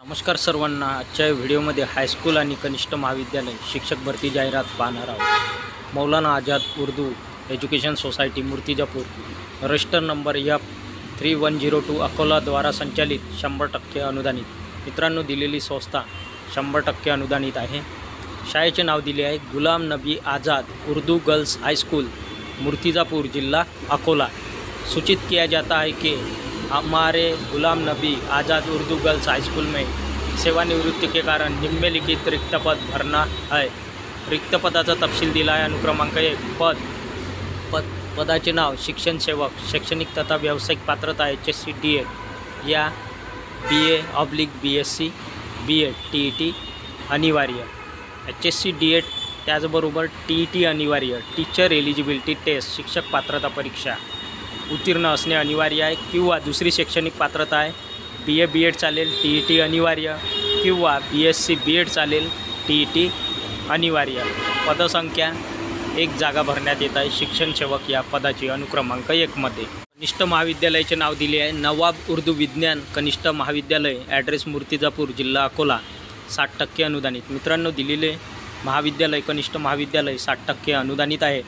नमस्कार सर्वांना। आजच्या व्हिडिओमध्ये हायस्कूल आणि कनिष्ठ महाविद्यालय शिक्षक भरती जाहिरात पाहणार आहोत। Maulana Azad Urdu education society Murtizapur, register number F3102 Akola द्वारा संचालित 100% अनुदानित। मित्रांनो, दिलेली संस्था 100% अनुदानित आहे। शाळेचे नाव दिले आहे गुलाम नबी आज़ाद उर्दू गर्ल्स हाईस्कूल, मूर्तिजापुर, जिला अकोला। सूचित किया जाता है कि हमारे गुलाम नबी आज़ाद उर्दू गर्ल्स हाई स्कूल में सेवानिवृत्ति के कारण निम्नलिखित रिक्त पद भरना है। रिक्त पदाचा तपशील दिला आहे। अनुक्रमांक 1 पदाचे नाव शिक्षण सेवक, शैक्षणिक तथा व्यावसायिक पात्रता HSC DED या BA/BSc BEd TET अनिवार्य, HSC DED त्याचबरोबर TET अनिवार्य। टीचर एलिजिबिलिटी टेस्ट शिक्षक पात्रता परीक्षा उत्तीर्ण असणे अनिवार्य आहे किंवा दुसरी शैक्षणिक पात्रता आहे BA BEd चालेल, TET अनिवार्य किंवा BSc BEd चालेल, TET अनिवार्य। पदसंख्या 1 जागा भरण्यात येत आहे। शिक्षण सेवक या पदाची अनुक्रमांक 1 मध्ये। कनिष्ठ महाविद्यालयाचे नाव दिले आहे नवाब उर्दू विज्ञान कनिष्ठ महाविद्यालय, ॲड्रेस मूर्तिजापूर, जिल्हा अकोला, 60% अनुदानित। मित्रांनो, दिलेले महाविद्यालय कनिष्ठ महाविद्यालय 60% अनुदानित आहे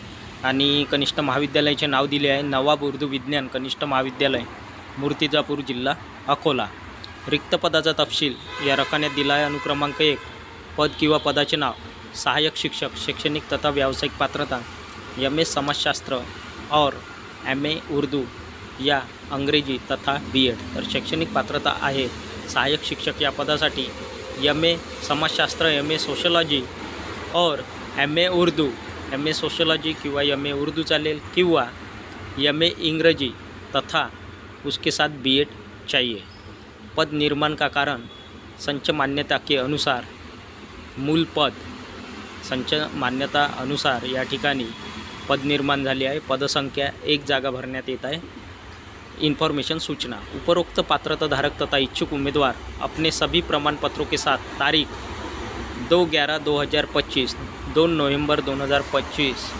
आणि कनिष्ठ महाविद्यालयाचे नाव दिले आहे नवाब उर्दू विज्ञान कनिष्ठ महाविद्यालय, मूर्तिजापूर, जिल्हा अकोला। रिक्त पदाचा तपशील या रकान्यात दिला आहे। अनुक्रमांक 1 पद किंवा पदाचे नाव सहाय्यक शिक्षक, शैक्षणिक तथा व्यावसायिक पात्रता MA समाजशास्त्र और MA उर्दू या अंग्रेजी तथा BEd। तर शैक्षणिक पात्रता आहे सहाय्यक शिक्षक या पदासाठी MA समाजशास्त्र, MA सोशलॉजी और MA उर्दू, MA सोशलॉजी किंवा MA उर्दू चालेल किंवा MA इंग्रजी तथा उसके साथ BEd चाहिए। पद निर्माण का कारण संच मान्यता के अनुसार मूल पद, संच मान्यता अनुसार या ठिकाणी पद निर्माण झाली आहे। पदसंख्या 1 जागा भरण्यात येत आहे। इन्फॉर्मेशन सूचना, उपरोक्त पात्रता धारक तथा इच्छुक उम्मीदवार अपने सभी प्रमाण पत्रों के साथ तारीख 2/11/2025 2 नवंबर 2025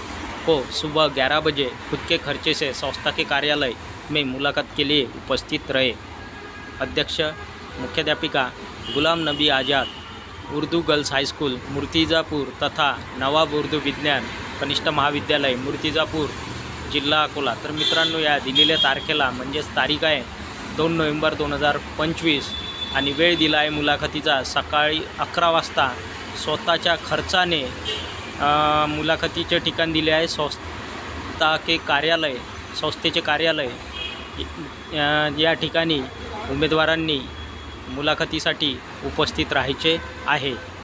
को सुबह 11 बजे खुद के खर्चे से संस्था के कार्यालय में मुलाकात के लिए उपस्थित रहे। अध्यक्ष मुख्याध्यापिका गुलाम नबी आज़ाद उर्दू गर्ल्स हाई स्कूल, मूर्तिजापुर तथा नवाब उर्दू विज्ञान कनिष्ठ महाविद्यालय, मूर्तिजापूर, जिल्हा अकोला। तर मित्रांनो, या दिलेल्या तारखेला म्हणजेच तारीख आहे 2 नोव्हेंबर 2025 आणि वेळ दिला आहे मुलाखतीचा सकाळी 11 वाजता। स्वतःच्या खर्चाने मुलाखतीचे ठिकाण दिले आहे संस्थेचे कार्यालय या ठिकाणी उमेदवारांनी मुलाखतीसाठी उपस्थित राहायचे आहे।